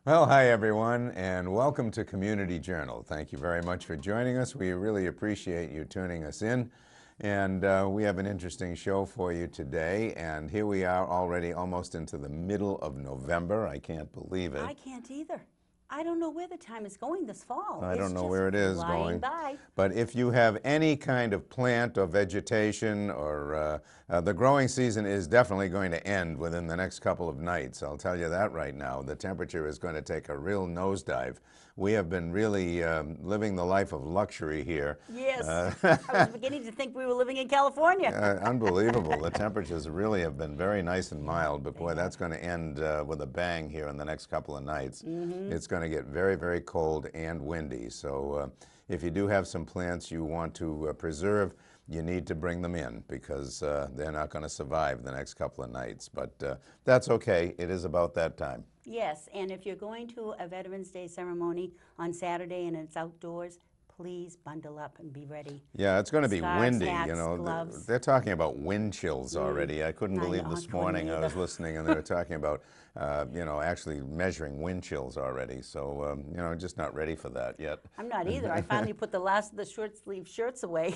Well, hi everyone, and welcome to Community Journal. Thank you very much for joining us. We really appreciate you tuning us in. And we have an interesting show for you today. And here we are already almost into the middle of November. I can't believe it. I can't either. I don't know where the time is going this fall. I don't know just where it is flying going. by. But if you have any kind of plant or vegetation or the growing season is definitely going to end within the next couple of nights. I'll tell you that right now. The temperature is going to take a real nosedive. We have been really living the life of luxury here. Yes, I was beginning to think we were living in California. Unbelievable. The temperatures really have been very nice and mild, but boy, that's going to end with a bang here in the next couple of nights. It's going to get very, very cold and windy. So if you do have some plants you want to preserve, you need to bring them in because they're not going to survive the next couple of nights. But that's okay. It is about that time. Yes, and if you're going to a Veterans Day ceremony on Saturday and it's outdoors, please bundle up and be ready. Yeah, it's going to be Scarves, windy. hats, You know, gloves. they're talking about wind chills already. I couldn't I believe know, this I couldn't morning I was either. listening and they were talking about, you know, actually measuring wind chills already. So, you know, just not ready for that yet. I'm not either. I finally put the last of the short sleeve shirts away.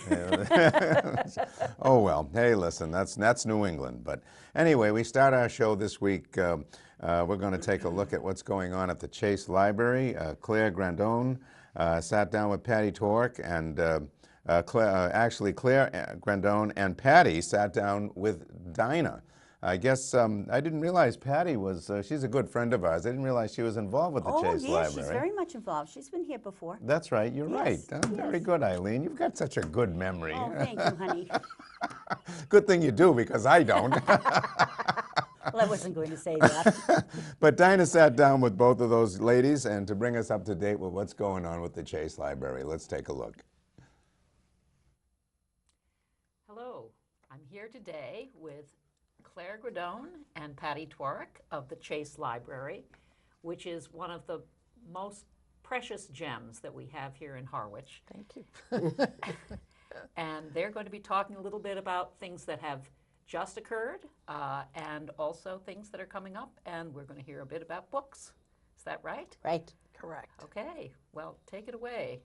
Oh well, hey, listen, that's New England. But anyway, we start our show this week. We're going to take a look at what's going on at the Chase Library. Claire Grandone sat down with Patty Tork, and Claire Grandone and Patty sat down with Dinah. I guess I didn't realize Patty was, she's a good friend of ours. I didn't realize she was involved with the Chase yes, Library. she's very much involved. She's been here before. That's right, you're right. Yes, Very yes. good, Eileen. You've got such a good memory. Oh, thank you, honey. Good thing you do, because I don't. Well, I wasn't going to say that. But Dinah sat down with both of those ladies, and to bring us up to date with what's going on with the Chase Library, let's take a look. Hello, I'm here today with Claire Grandone and Patty Tork of the Chase Library, which is one of the most precious gems that we have here in Harwich. Thank you. And they're going to be talking a little bit about things that have just occurred and also things that are coming up, and we're going to hear a bit about books. Is that right? Right. Correct. Okay, well, take it away.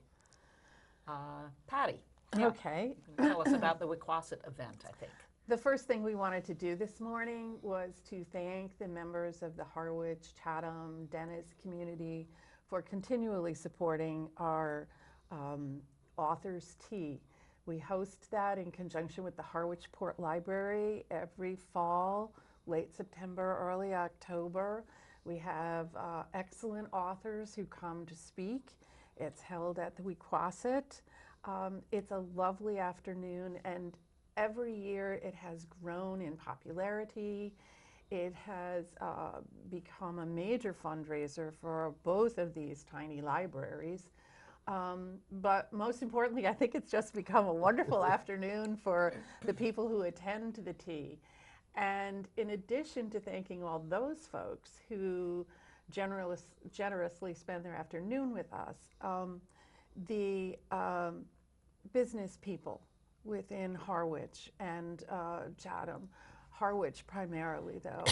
Patty. Okay. Tell us about the Wequassett event, I think. The first thing we wanted to do this morning was to thank the members of the Harwich, Chatham, Dennis community for continually supporting our authors' tea. We host that in conjunction with the Harwich Port Library every fall, late September, early October. We have excellent authors who come to speak. It's held at the Wequassett. It's a lovely afternoon, and every year it has grown in popularity. It has become a major fundraiser for both of these tiny libraries. But most importantly, I think it's just become a wonderful afternoon for the people who attend to the tea. And in addition to thanking all those folks who generously spend their afternoon with us, the business people within Harwich and Chatham, Harwich primarily though,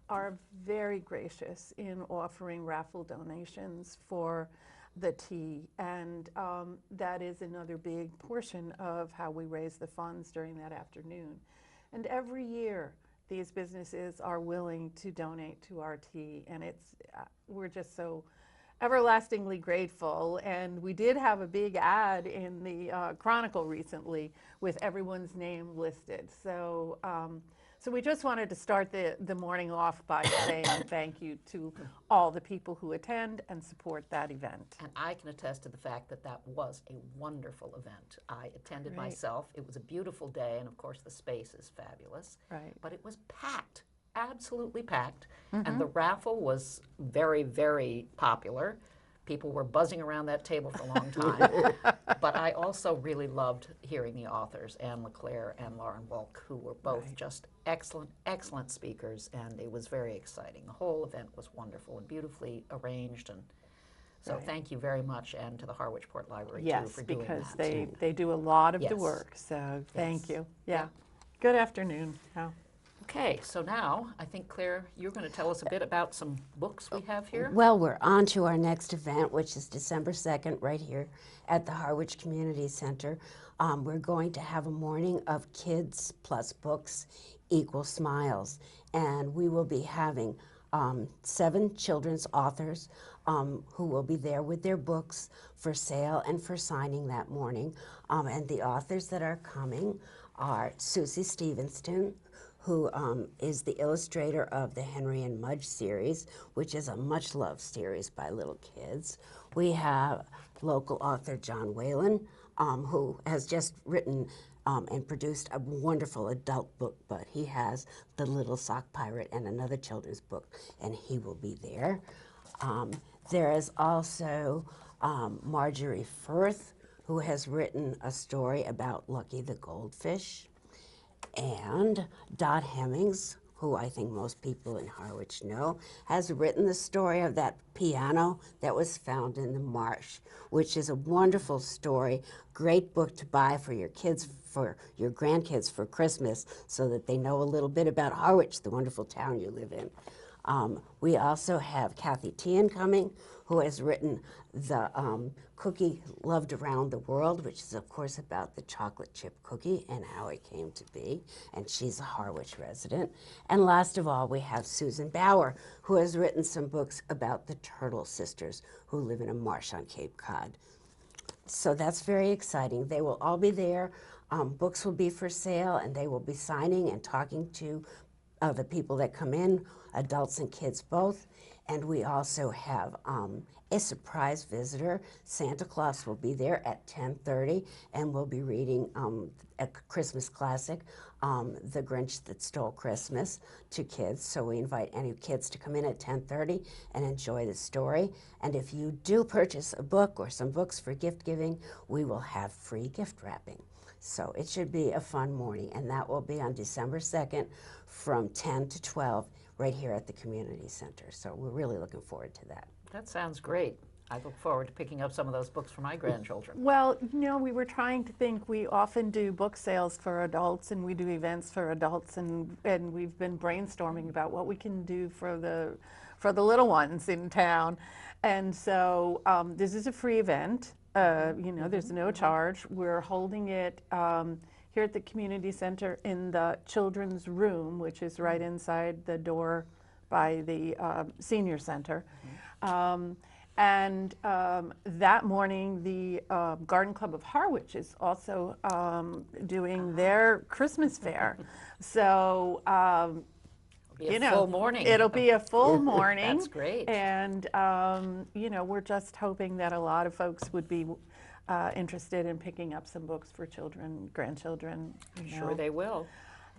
are very gracious in offering raffle donations for the tea, and that is another big portion of how we raise the funds during that afternoon. And every year these businesses are willing to donate to our tea, and it's we're just so everlastingly grateful. And we did have a big ad in the Chronicle recently with everyone's name listed. So so we just wanted to start the morning off by saying thank you to all the people who attend and support that event. And I can attest to the fact that that was a wonderful event. I attended Right. myself. It was a beautiful day, and of course the space is fabulous. Right. But it was packed, absolutely packed. And the raffle was very, very popular. People were buzzing around that table for a long time. But I also really loved hearing the authors, Anne LeClaire and Lauren Volk, who were both Right. just excellent, excellent speakers, and it was very exciting. The whole event was wonderful and beautifully arranged, and so Right. thank you very much, and to the Harwich Port Library too Yes, for doing because that. they do a lot of the Yes. work, so thank Yes. you. Yeah. Good afternoon. Yeah. Okay, so now I think, Claire, you're going to tell us a bit about some books we have here. Well, we're on to our next event, which is December 2nd, right here at the Harwich Community Center. We're going to have a morning of kids plus books equal smiles. And we will be having 7 children's authors who will be there with their books for sale and for signing that morning. And the authors that are coming are Susie Stevenston, who is the illustrator of the Henry and Mudge series, which is a much-loved series by little kids. We have local author John Whalen, who has just written and produced a wonderful adult book, but he has The Little Sock Pirate and another children's book, and he will be there. There is also Marjorie Firth, who has written a story about Lucky the Goldfish. And Dot Hemmings, who I think most people in Harwich know, has written the story of that piano that was found in the marsh, which is a wonderful story, great book to buy for your kids, for your grandkids for Christmas, so that they know a little bit about Harwich, the wonderful town you live in. We also have Kathy Tian coming, who has written the Cookie Loved Around the World, which is, of course, about the chocolate chip cookie and how it came to be, and she's a Harwich resident. And last of all, we have Susan Bauer, who has written some books about the Turtle Sisters, who live in a marsh on Cape Cod. So that's very exciting. They will all be there. Books will be for sale, and they will be signing and talking to the people that come in, adults and kids both. And we also have a surprise visitor. Santa Claus will be there at 10:30, and we'll be reading a Christmas classic, The Grinch That Stole Christmas, to kids. So we invite any kids to come in at 10:30 and enjoy the story. And if you do purchase a book or some books for gift giving, we will have free gift wrapping. So it should be a fun morning, and that will be on December 2nd from 10 to 12 right here at the community center. So we're really looking forward to that. That sounds great. I look forward to picking up some of those books for my grandchildren. Well, you know, we were trying to think, we often do book sales for adults and we do events for adults, and we've been brainstorming about what we can do for the little ones in town. And so this is a free event. You know, there's no charge. We're holding it here at the community center in the children's room, which is right inside the door by the senior center. And that morning, the Garden Club of Harwich is also doing their Christmas fair. So, It'll be a full morning. It'll be a full morning. That's great. And, you know, we're just hoping that a lot of folks would be interested in picking up some books for children, grandchildren. Sure they will.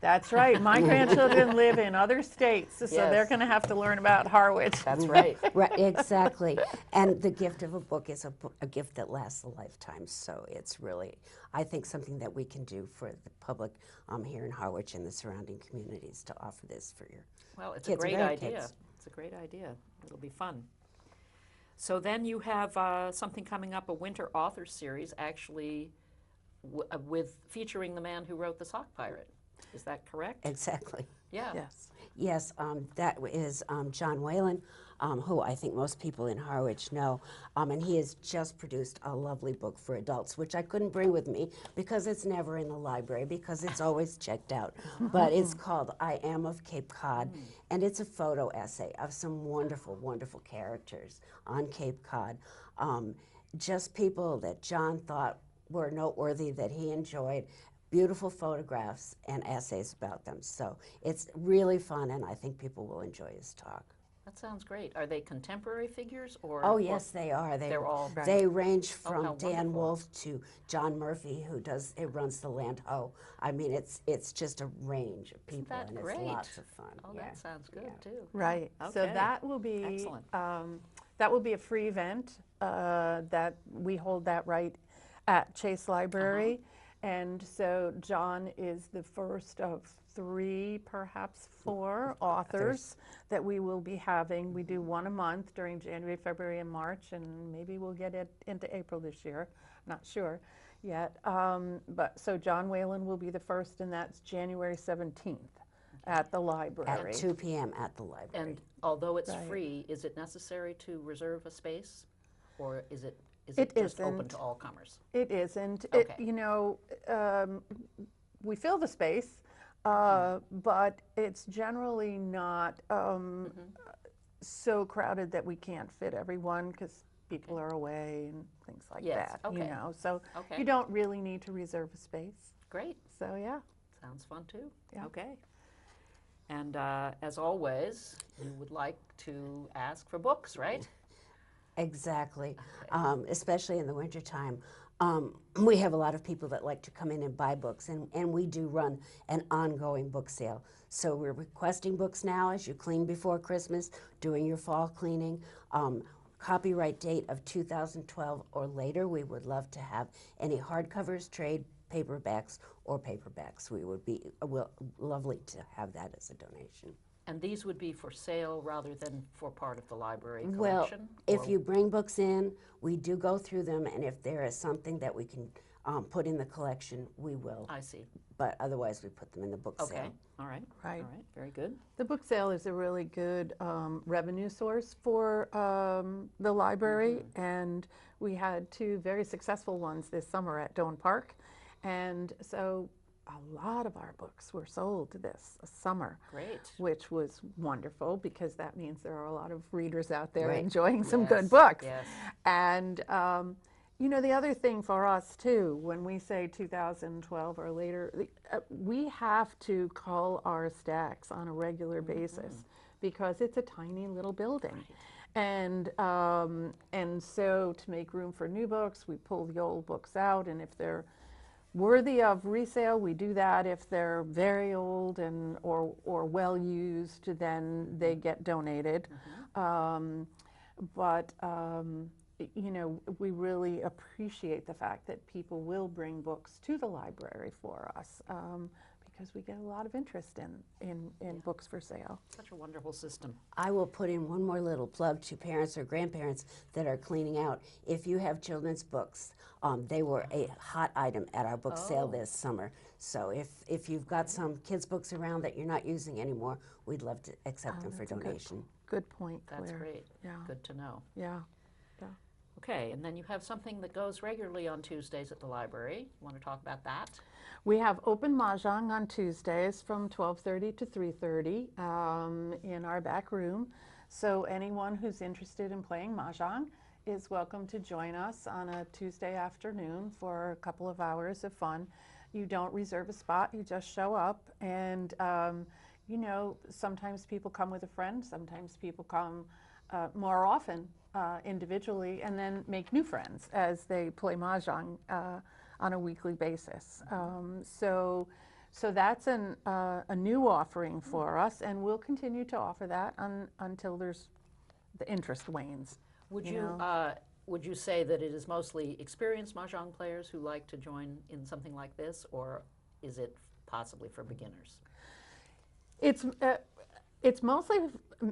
That's right. My grandchildren live in other states, so they're Yes. going to have to learn about Harwich. That's right. Right, exactly. And the gift of a book is a gift that lasts a lifetime. So it's really, I think, something that we can do for the public here in Harwich and the surrounding communities to offer this for your Well, it's kids a and great idea. grandkids. It's a great idea. It'll be fun. So then you have something coming up, a winter author series, actually with featuring the man who wrote The Sock Pirate. Is that correct? Exactly. Yeah. Yes. Yes, that is John Whalen, who I think most people in Harwich know, and he has just produced a lovely book for adults, which I couldn't bring with me because it's never in the library, because it's always checked out. But it's called I Am of Cape Cod, and it's a photo essay of some wonderful, wonderful characters on Cape Cod. Just people that John thought were noteworthy, that he enjoyed. Beautiful photographs and essays about them. So it's really fun, and I think people will enjoy his talk. That sounds great. Are they contemporary figures or? Oh, yes, they are. They're all. They range how from Dan wonderful. Wolfe to John Murphy, who runs the Land Ho. I mean, it's just a range of people, that and great? it's lots of fun. Oh, yeah. that sounds good too. Right. So Okay. that will be Excellent. that will be a free event that we hold that right at Chase Library. And so John is the first of 3, perhaps 4 authors that we will be having. We do one a month during January, February, and March, and maybe we'll get it into April this year. Not sure yet. But so John Whalen will be the first, and that's January 17th at the library. At 2 p.m. at the library. And although it's Right. free, is it necessary to reserve a space? Or is it It just open isn't. to all comers? It isn't. Okay. You know, we fill the space, but it's generally not so crowded that we can't fit everyone because people are away and things like Yes, that. You okay. know, so Okay. you don't really need to reserve a space. Great. So yeah. Sounds fun too. Yeah. Okay. And as always, you would like to ask for books, right? Exactly, especially in the wintertime. We have a lot of people that like to come in and buy books, and we do run an ongoing book sale. So we're requesting books now as you clean before Christmas, doing your fall cleaning. Copyright date of 2012 or later. We would love to have any hardcovers, trade paperbacks, or paperbacks. We would be lovely to have that as a donation. And these would be for sale rather than for part of the library Well, collection? if or- you bring books in, we do go through them, and if there is something that we can put in the collection, we will. I see. But otherwise, we put them in the book Okay. sale. All right. Right. All right. Very good. The book sale is a really good revenue source for the library, and we had 2 very successful ones this summer at Doan Park, and so a lot of our books were sold this summer, Great. which was wonderful because that means there are a lot of readers out there Right. enjoying some Yes, good books. yes. And you know, the other thing for us too, when we say 2012 or later, we have to cull our stacks on a regular basis because it's a tiny little building. And so to make room for new books, we pull the old books out, and if they're worthy of resale, we do that. If they're very old and or well used, then they get donated. But you know, we really appreciate the fact that people will bring books to the library for us because we get a lot of interest in books for sale. Such a wonderful system. I will put in one more little plug to parents or grandparents that are cleaning out. If you have children's books, they were a hot item at our book sale this summer. So if you've got some kids' books around that you're not using anymore, we'd love to accept them for That's a donation. Good point, Claire. That's great. Yeah. Good to know. Yeah. Okay, and then you have something that goes regularly on Tuesdays at the library. Want to talk about that? We have open mahjong on Tuesdays from 12:30 to 3:30 in our back room. So anyone who's interested in playing mahjong is welcome to join us on a Tuesday afternoon for a couple of hours of fun. You don't reserve a spot, you just show up. And you know, sometimes people come with a friend, sometimes people come more often individually, and then make new friends as they play mahjong on a weekly basis. So that's a new offering for us, and we'll continue to offer that until the interest wanes. Would You you, know? would you say that it is mostly experienced mahjong players who like to join in something like this, or is it possibly for beginners? It's mostly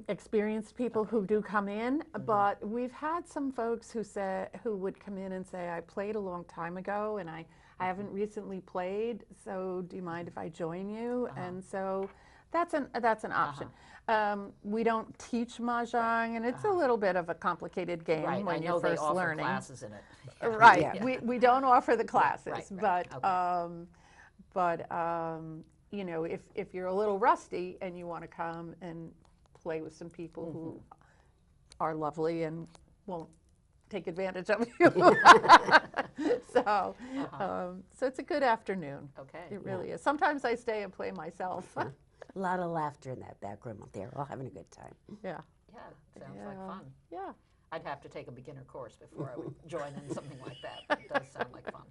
experienced people who do come in, but we've had some folks who would come in and say, I played a long time ago and I haven't recently played, so do you mind if I join you? And so that's an option. We don't teach mahjong, and it's a little bit of a complicated game Right, I when know you're they first offer learning. classes in it. Right, Yeah. we don't offer the classes, right, but you know, if you're a little rusty and you want to come and play with some people who are lovely and won't take advantage of you, so it's a good afternoon. Okay. It really is. Sometimes I stay and play myself. A lot of laughter in that back room up there, all having a good time. Yeah, Yeah, sounds like Yeah. fun. yeah. I'd have to take a beginner course before I would join in something like that. But it does sound like fun.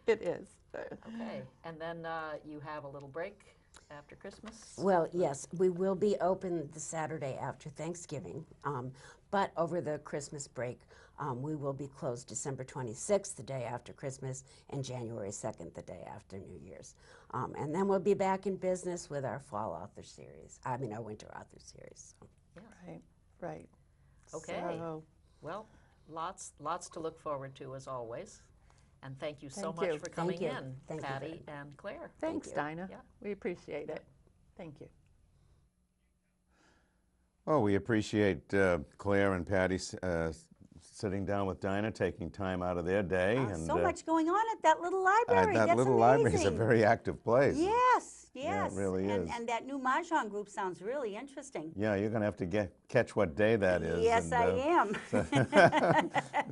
It is. Okay, and then you have a little break after Christmas? Well, yes, we will be open the Saturday after Thanksgiving, but over the Christmas break, we will be closed December 26th, the day after Christmas, and January 2nd, the day after New Year's. And then we'll be back in business with our fall author series, our winter author series. So. Right. Okay. So, Well, lots to look forward to as always. And thank you so Thank much you. for coming you. in, Thank you Patty very and Claire. thanks, you. Dinah. Yeah. We appreciate it. Thank you. Oh, we appreciate Claire and Patty sitting down with Dinah, taking time out of their day. And So much going on at that little library. that That's little amazing. library is a very active place. Yes, yes. Yeah, it really is. And that new Mahjong group sounds really interesting. Yeah, you're going to have to catch what day that is. Yes, and, I am.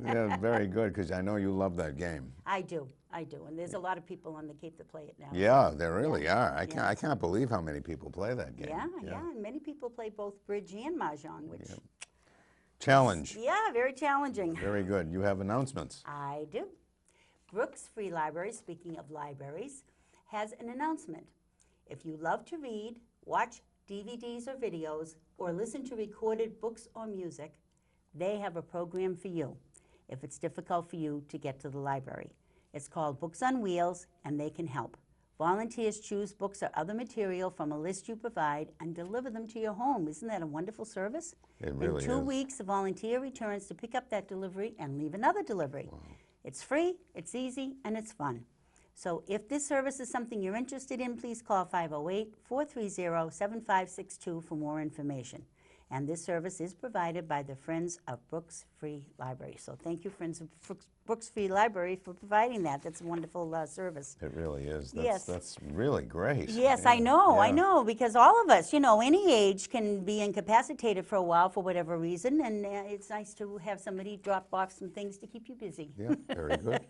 Yeah, very good, because I know you love that game. I do. And there's a lot of people on the Cape that play it now. Yeah, there really are. I Yeah. can't believe how many people play that game. Yeah. And many people play both bridge and Mahjong, which, Challenge. yeah, very challenging. Very good. You have announcements. I do. Brooks Free Library, speaking of libraries, has an announcement. If you love to read, watch DVDs or videos, or listen to recorded books or music, they have a program for you if it's difficult for you to get to the library. It's called Books on Wheels, and they can help. Volunteers choose books or other material from a list you provide and deliver them to your home. Isn't that a wonderful service? It really In 2 is. weeks, the volunteer returns to pick up that delivery and leave another delivery. Wow. It's free, it's easy, and it's fun. So if this service is something you're interested in, please call 508-430-7562 for more information. And this service is provided by the Friends of Brooks Free Library. So thank you, Friends of Brooks Free Library, for providing that. That's a wonderful service. It really is. Yes. That's really great. Yes, Yeah, I know, yeah. because all of us, any age can be incapacitated for a while for whatever reason, and it's nice to have somebody drop off some things to keep you busy. Yeah, very good.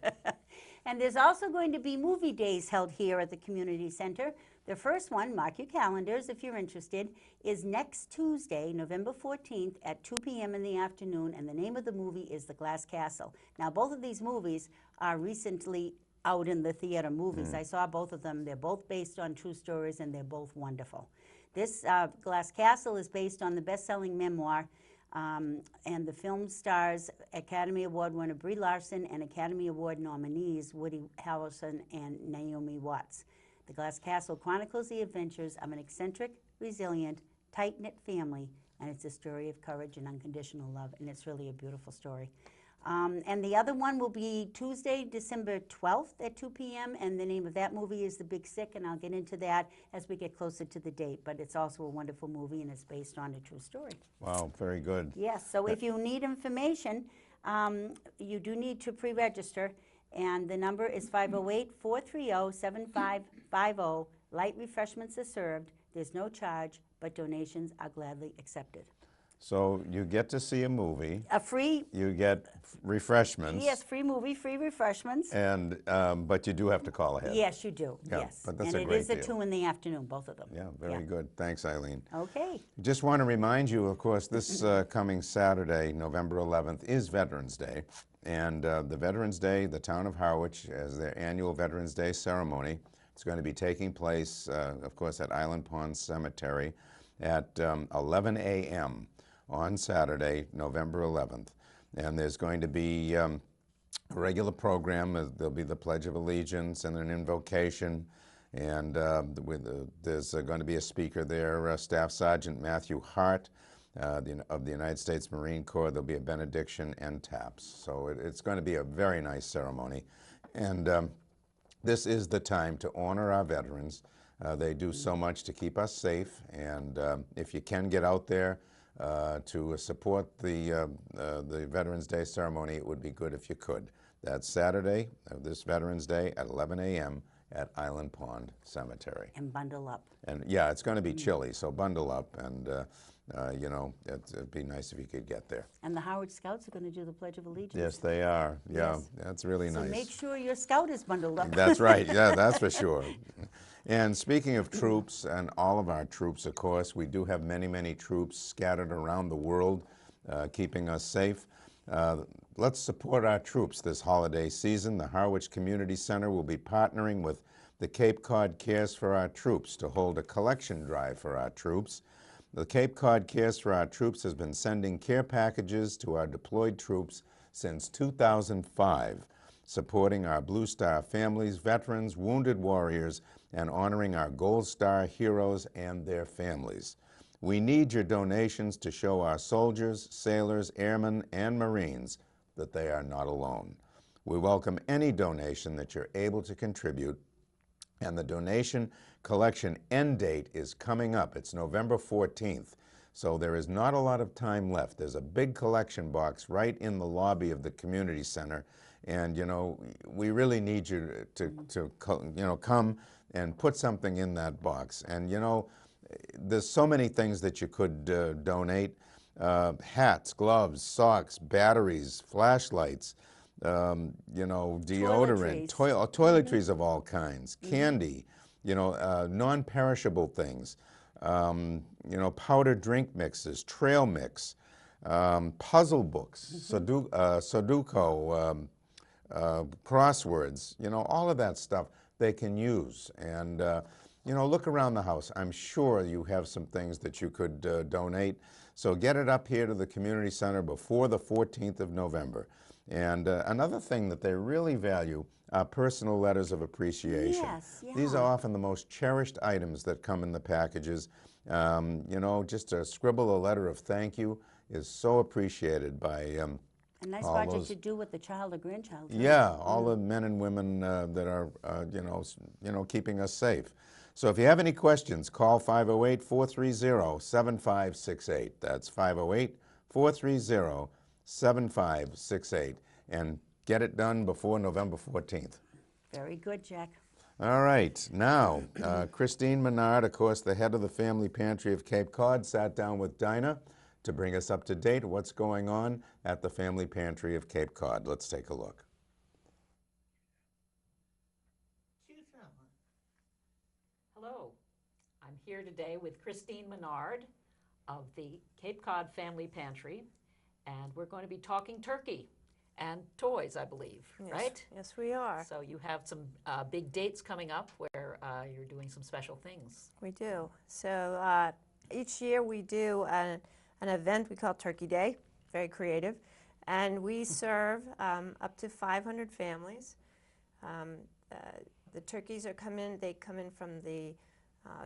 And there's also going to be movie days held here at the community center. The first one, mark your calendars if you're interested, is next Tuesday, November 14th at 2 p.m. in the afternoon, and the name of the movie is The Glass Castle. Now, both of these movies are recently out in the theater movies. I saw both of them. They're both based on true stories, and they're both wonderful. This Glass Castle is based on the best-selling memoir, and the film stars Academy Award winner Brie Larson and Academy Award nominees Woody Harrelson and Naomi Watts. The Glass Castle chronicles the adventures of an eccentric, resilient, tight-knit family, and it's a story of courage and unconditional love, and it's really a beautiful story. And the other one will be Tuesday, December 12th at 2 p.m., and the name of that movie is The Big Sick, and I'll get into that as we get closer to the date, but it's also a wonderful movie, and it's based on a true story. Wow, very good. Yes, so if you need information, you do need to pre-register, and the number is 508-430-7550. Light refreshments are served. There's no charge, but donations are gladly accepted. So you get to see a movie. A free, You get refreshments. yes, free movie, free refreshments. And but you do have to call ahead. Yes, you do, Yeah, yes. but that's and a it great is at deal. 2 in the afternoon, both of them. Yeah, very good. Thanks, Eileen. Okay. Just want to remind you, of course, this coming Saturday, November 11th, is Veterans Day. And the Veterans Day, the town of Harwich, as their annual Veterans Day ceremony, it's going to be taking place, of course, at Island Pond Cemetery at 11 a.m. on Saturday, November 11th. And there's going to be a regular program. There'll be the Pledge of Allegiance and an invocation. And there's going to be a speaker there, Staff Sergeant Matthew Hart of the United States Marine Corps. There'll be a benediction and taps. So it's going to be a very nice ceremony. And this is the time to honor our veterans. They do so much to keep us safe. And if you can get out there to support the Veterans Day ceremony, it would be good if you could. That's Saturday, this Veterans Day at 11 a.m. at Island Pond Cemetery. And bundle up. And yeah, it's going to be chilly, so bundle up, and it'd be nice if you could get there. And the Howard Scouts are going to do the Pledge of Allegiance. Yes, they are. Yeah, Yes. that's really So nice. make sure your scout is bundled up. That's right. Yeah, that's for sure. And speaking of troops, and all of our troops, of course, we do have many, many troops scattered around the world, keeping us safe. Let's support our troops this holiday season. The Harwich Community Center will be partnering with the Cape Cod Cares for Our Troops to hold a collection drive for our troops. The Cape Cod Cares for Our Troops has been sending care packages to our deployed troops since 2005, supporting our Blue Star families, veterans, wounded warriors, and honoring our Gold Star heroes and their families. We need your donations to show our soldiers, sailors, airmen, and Marines that they are not alone. We welcome any donation that you're able to contribute. And the donation collection end date is coming up. It's November 14th. So there is not a lot of time left. There's a big collection box right in the lobby of the community center. And, you know, we really need you to come and put something in that box. And, you know, there's so many things that you could donate. Hats, gloves, socks, batteries, flashlights, you know, deodorant, toiletries of all kinds, candy, you know, non-perishable things, you know, powdered drink mixes, trail mix, puzzle books, Sudoku, crosswords, you know, all of that stuff they can use. And, you know, look around the house. I'm sure you have some things that you could donate. So get it up here to the community center before the 14th of November. And another thing that they really value are personal letters of appreciation. Yes, yeah. These are often the most cherished items that come in the packages. You know, just to scribble a letter of thank you is so appreciated by A nice all project those- to do with the child or grandchild. too. yeah, all the men and women that are, you know, keeping us safe. So if you have any questions, call 508-430-7568. That's 508-430-7568. And get it done before November 14th. Very good, Jack. All right, now, Christine Menard, of course, the head of the Family Pantry of Cape Cod, sat down with Dinah to bring us up to date what's going on at the Family Pantry of Cape Cod. Let's take a look. Hello, I'm here today with Christine Menard of the Cape Cod Family Pantry, and we're going to be talking turkey and toys, I believe, right? Yes, we are. So you have some big dates coming up where you're doing some special things. We do. So each year we do an event we call Turkey Day, very creative, and we serve up to 500 families. The turkeys they come in from the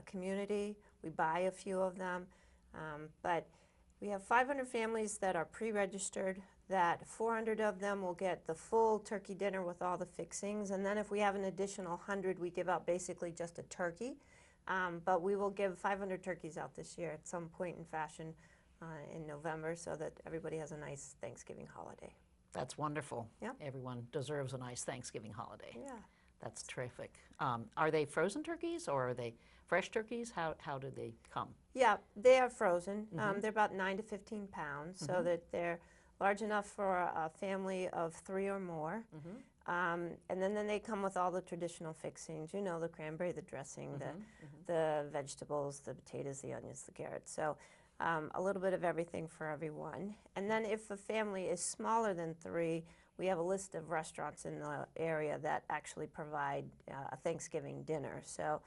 community. We buy a few of them, but we have 500 families that are pre-registered, that 400 of them will get the full turkey dinner with all the fixings, and then if we have an additional 100, we give out basically just a turkey. But we will give 500 turkeys out this year at some point in fashion in November so that everybody has a nice Thanksgiving holiday. That's wonderful. Yeah. Everyone deserves a nice Thanksgiving holiday. Yeah. That's terrific. Are they frozen turkeys or are they fresh turkeys? How do they come? Yeah, they are frozen. They're about 9 to 15 pounds, so that they're large enough for a family of 3 or more. And then they come with all the traditional fixings, you know, the cranberry, the dressing, the vegetables, the potatoes, the onions, the carrots. So a little bit of everything for everyone. And then if a family is smaller than 3, we have a list of restaurants in the area that actually provide a Thanksgiving dinner. So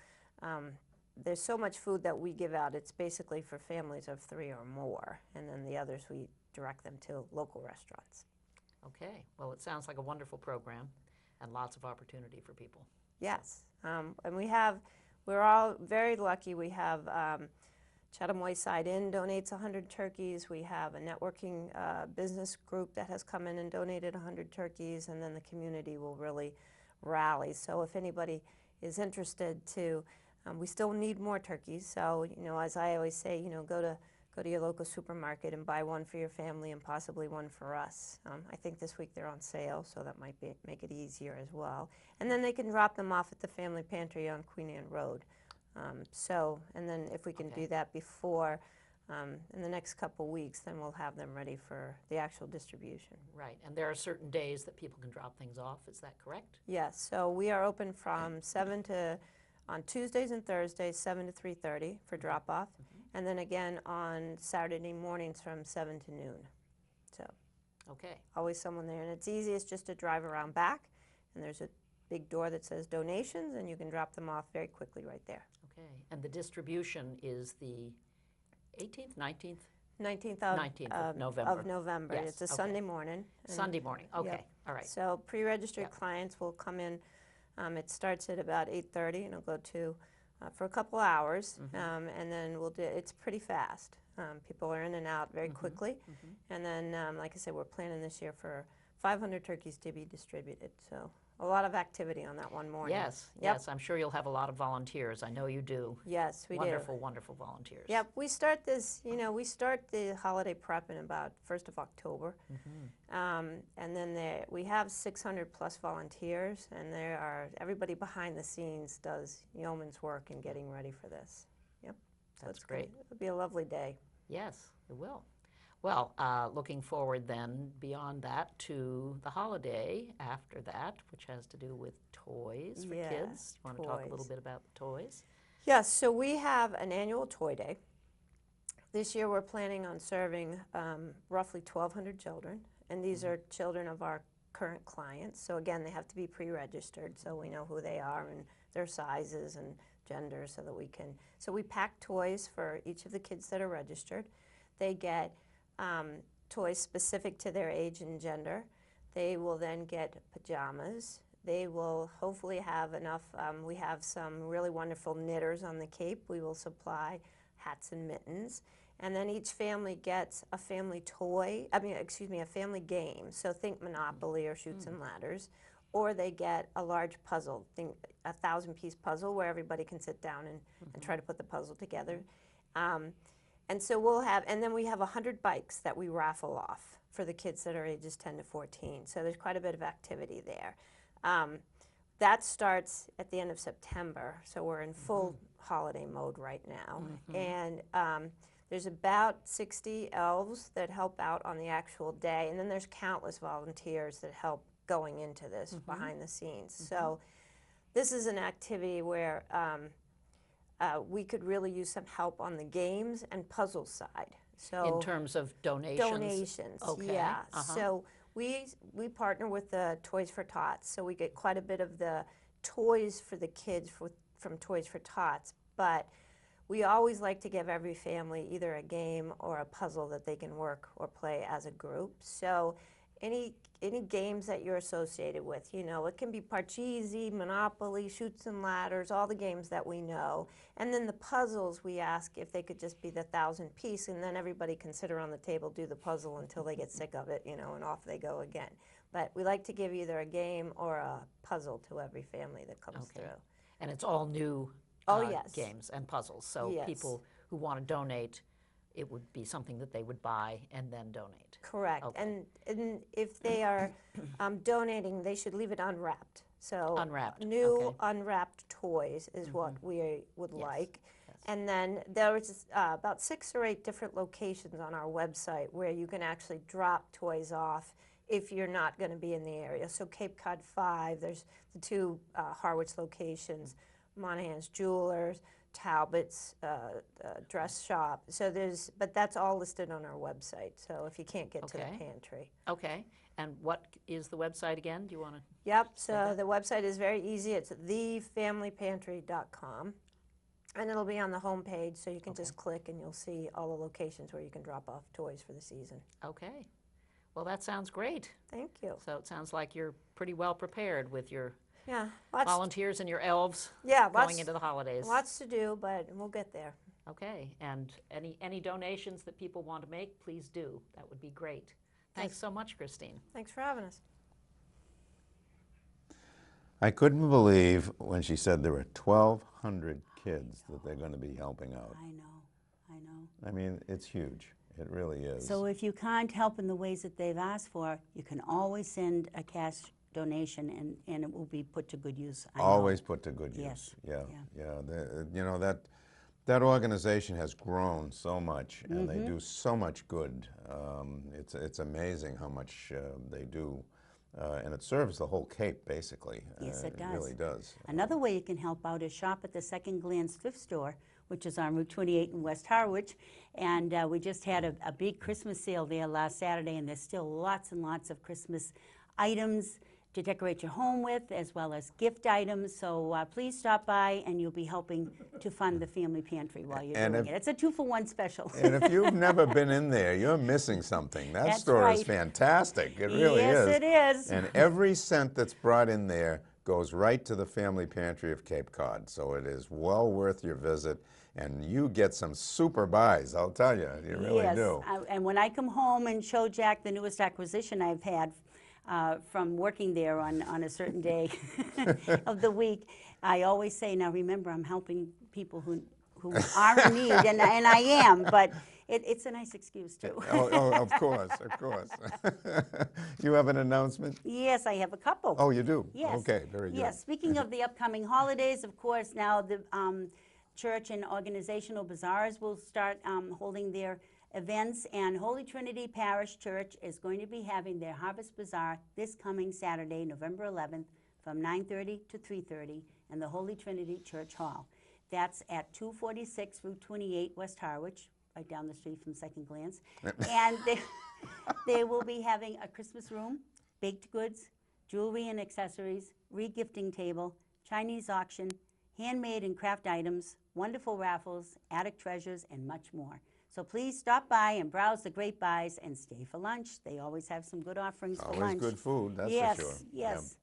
there's so much food that we give out. It's basically for families of 3 or more. And then the others, we direct them to local restaurants. Okay. Well, it sounds like a wonderful program and lots of opportunity for people. Yes. And we're all very lucky. We have Chatham Wayside Inn donates 100 turkeys. We have a networking business group that has come in and donated 100 turkeys, and then the community will really rally. So if anybody is interested to, we still need more turkeys. So, you know, as I always say, you know, go to your local supermarket and buy one for your family and possibly one for us. I think this week they're on sale, so that might make it easier as well. And then they can drop them off at the Family Pantry on Queen Anne Road. And then if we can do that before, in the next couple weeks, then we'll have them ready for the actual distribution. Right. And there are certain days that people can drop things off. Is that correct? Yes. So we are open from 7 to, on Tuesdays and Thursdays, 7 to 3:30 for drop-off. And then again on Saturday mornings from 7 to noon. So Okay. always someone there. And it's easiest just to drive around back, and there's a big door that says donations, and you can drop them off very quickly right there. Okay. And the distribution is the 18th, 19th? 19th 19th of November. November. Yes, It's a okay. Sunday morning. and- Sunday morning. Okay. Yep. All right. So pre-registered Yep. clients will come in. It starts at about 8:30, and it'll go to for a couple hours, and then we'll do. It's pretty fast. People are in and out very quickly, and then, like I said, we're planning this year for 500 turkeys to be distributed. So a lot of activity on that one morning. Yes, Yep. yes, I'm sure you'll have a lot of volunteers. I know you do. Yes, we do. Wonderful, wonderful volunteers. Yep, we start this, we start the holiday prep in about 1st of October. And then we have 600 plus volunteers, and everybody behind the scenes does yeoman's work in getting ready for this. Yep. So That's it's gonna- great. It'll be a lovely day. Yes, it will. Well, looking forward then beyond that to the holiday after that, which has to do with toys for Yeah, kids. You want to talk a little toys. bit about the toys? Yes, so we have an annual toy day. This year we're planning on serving roughly 1,200 children, and these are children of our current clients. So again, they have to be pre-registered so we know who they are and their sizes and genders so that we can. So we pack toys for each of the kids that are registered. They get toys specific to their age and gender. They will then get pajamas. They will hopefully have enough, we have some really wonderful knitters on the Cape. We will supply hats and mittens. And then each family gets a family toy, a family game. So think Monopoly or Chutes and Ladders. Or they get a large puzzle, think a 1,000-piece puzzle where everybody can sit down and try to put the puzzle together. And so and then we have 100 bikes that we raffle off for the kids that are ages 10 to 14. So there's quite a bit of activity there. That starts at the end of September, so we're in full holiday mode right now. And there's about 60 elves that help out on the actual day, and then there's countless volunteers that help going into this behind the scenes. So this is an activity where we could really use some help on the games and puzzle side. So In terms of donations? donations, Okay. yeah. So we partner with the Toys for Tots, so we get quite a bit of the toys for the kids from Toys for Tots, but we always like to give every family either a game or a puzzle that they can work or play as a group. So any games that you're associated with, it can be Parcheesi, Monopoly, Chutes and Ladders, all the games that we know. And then the puzzles, we ask if they could just be the 1,000-piece, and then everybody can sit around the table, do the puzzle until they get sick of it, and off they go again. But we like to give either a game or a puzzle to every family that comes through. And it's all new Yes. games and puzzles. So Yes. people who want to donate, it would be something that they would buy and then donate. Correct. Okay. And if they are donating, they should leave it unwrapped. So Unwrapped, new okay. unwrapped toys is what we would like. yes. And then there's about 6 or 8 different locations on our website where you can actually drop toys off if you're not going to be in the area. So Cape Cod 5, there's the 2 Harwich locations, Monahan's Jewelers, Talbot's dress shop. So but that's all listed on our website. So if you can't get to the Okay. pantry. Okay. And what is the website again? Do you want to? Yep, so the website is very easy. It's thefamilypantry.com. And it'll be on the home page, so you can just click and you'll see all the locations where you can drop off toys for the season. Okay. Well, that sounds great. Thank you. So it sounds like you're pretty well prepared with your Yeah, lots, volunteers and your elves yeah, going into the holidays. lots to do, but we'll get there. Okay. And any donations that people want to make, please do. That would be great. Thanks so much, Christine. Thanks for having us. I couldn't believe when she said there were 1,200 kids that they're going to be helping out. I know, I know. I mean, it's huge. It really is. So if you can't help in the ways that they've asked for, you can always send a cash donation and it will be put to good use. I know. Always put to good use. Yes. Yeah, yeah. That organization has grown so much, and they do so much good. It's amazing how much they do, and it serves the whole Cape basically. Yes, it does. It really does. Another way you can help out is shop at the Second Glance Thrift Store, which is on Route 28 in West Harwich. And we just had a big Christmas sale there last Saturday, and there's still lots and lots of Christmas items to decorate your home with, as well as gift items. So please stop by, and you'll be helping to fund the family pantry while you're doing it. It's a 2-for-1 special. And if you've never been in there, you're missing something. That That's store is right. fantastic. It really is. Yes, it is. And every cent that's brought in there goes right to the family pantry of Cape Cod. So it is well worth your visit. And you get some super buys, I'll tell you. You really Yes, do. and when I come home and show Jack the newest acquisition I've had, from working there on a certain day of the week. I always say, now remember, I'm helping people who are in need, and I am, but it's a nice excuse too. Oh, of course, of course. You have an announcement? Yes, I have a couple. Oh, you do? Yes. Okay, very good. Yes, speaking of the upcoming holidays, of course, now the church and organizational bazaars will start holding their events, and Holy Trinity Parish Church is going to be having their Harvest Bazaar this coming Saturday, November 11th, from 9:30 to 3:30 in the Holy Trinity Church Hall. That's at 246 Route 28, West Harwich, right down the street from Second Glance. And they will be having a Christmas room, baked goods, jewelry and accessories, re-gifting table, Chinese auction, handmade and craft items, wonderful raffles, attic treasures, and much more. So please stop by and browse the great buys and stay for lunch. They always have some good offerings for lunch. Always good food, that's yes, for sure. Yes.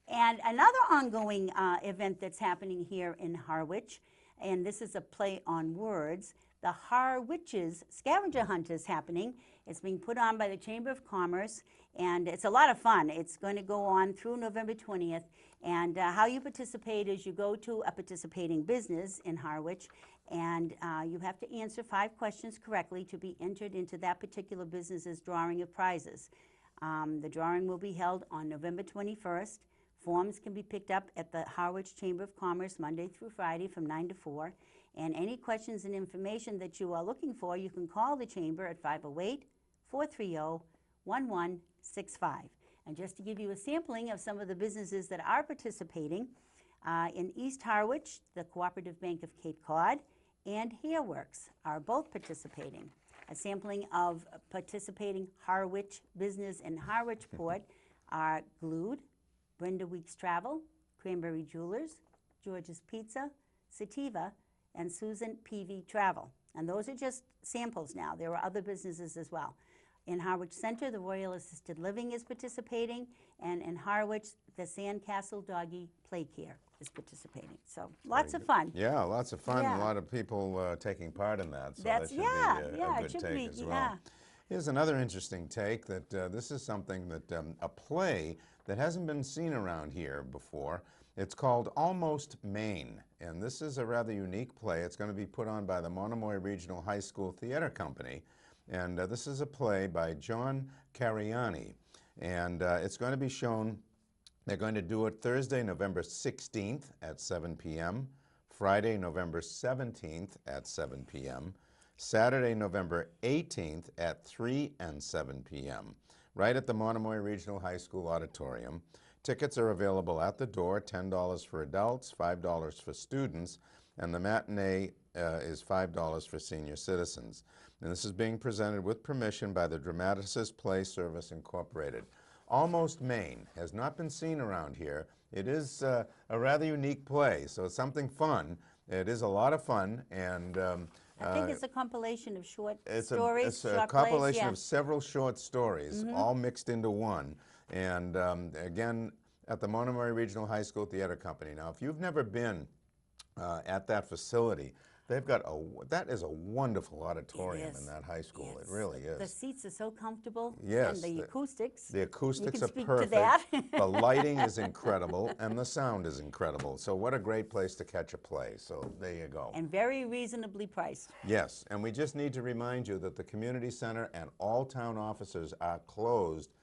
And another ongoing event that's happening here in Harwich, and this is a play on words, the Harwiches Scavenger Hunt is happening. It's being put on by the Chamber of Commerce, and it's a lot of fun. It's going to go on through November 20th, and how you participate is you go to a participating business in Harwich, and you have to answer 5 questions correctly to be entered into that particular business's drawing of prizes. The drawing will be held on November 21st. Forms can be picked up at the Harwich Chamber of Commerce Monday through Friday from 9 to 4. And any questions and information that you are looking for, you can call the Chamber at 508-430-1165. And just to give you a sampling of some of the businesses that are participating, in East Harwich, the Cooperative Bank of Cape Cod and Hairworks are both participating. A sampling of participating Harwich business in Harwichport are Glued, Brenda Weeks Travel, Cranberry Jewelers, George's Pizza, Sativa, and Susan PV Travel. And those are just samples now. There are other businesses as well. In Harwich Center, the Royal Assisted Living is participating, and in Harwich, the Sandcastle Doggy Play Care is participating. So lots of fun. Yeah, lots of fun. Yeah. A lot of people taking part in that. So That's, that should be a it good should take be, as well. yeah. Here's another interesting take that this is something that a play that hasn't been seen around here before. It's called Almost Maine, and this is a rather unique play. It's going to be put on by the Monomoy Regional High School Theater Company, and this is a play by John Cariani, and it's going to be shown. They're going to do it Thursday, November 16th at 7 p.m., Friday, November 17th at 7 p.m., Saturday, November 18th at 3 and 7 p.m., right at the Monomoy Regional High School Auditorium. Tickets are available at the door, $10 for adults, $5 for students, and the matinee is $5 for senior citizens. And this is being presented with permission by the Dramatists Play Service Incorporated. Almost Maine has not been seen around here. It is a rather unique play, so it's something fun. It is a lot of fun, and I think it's a compilation of short it's stories, it's a short compilation plays, yeah. of several short stories, all mixed into one. And again, at the Monomoy Regional High School Theater Company. Now, if you've never been at that facility, they've got that is a wonderful auditorium in that high school. It really is. The seats are so comfortable. Yes, And the acoustics. The acoustics you are can speak perfect. To that. The lighting is incredible, and the sound is incredible. So what a great place to catch a play. So there you go. And very reasonably priced. Yes, and we just need to remind you that the community center and all town offices are closed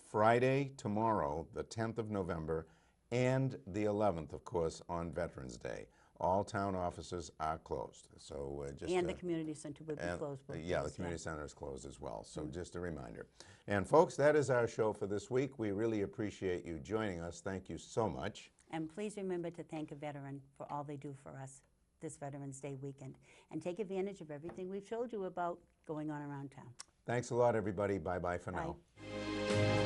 Friday, tomorrow, the 10th of November, and the 11th, of course, on Veterans Day. All town offices are closed. So And the community center would be closed. both Yeah, the days, community center is closed as well. So just a reminder. And folks, that is our show for this week. We really appreciate you joining us. Thank you so much. And please remember to thank a veteran for all they do for us this Veterans Day weekend. And take advantage of everything we've told you about going on around town. Thanks a lot, everybody. Bye-bye for now. Bye.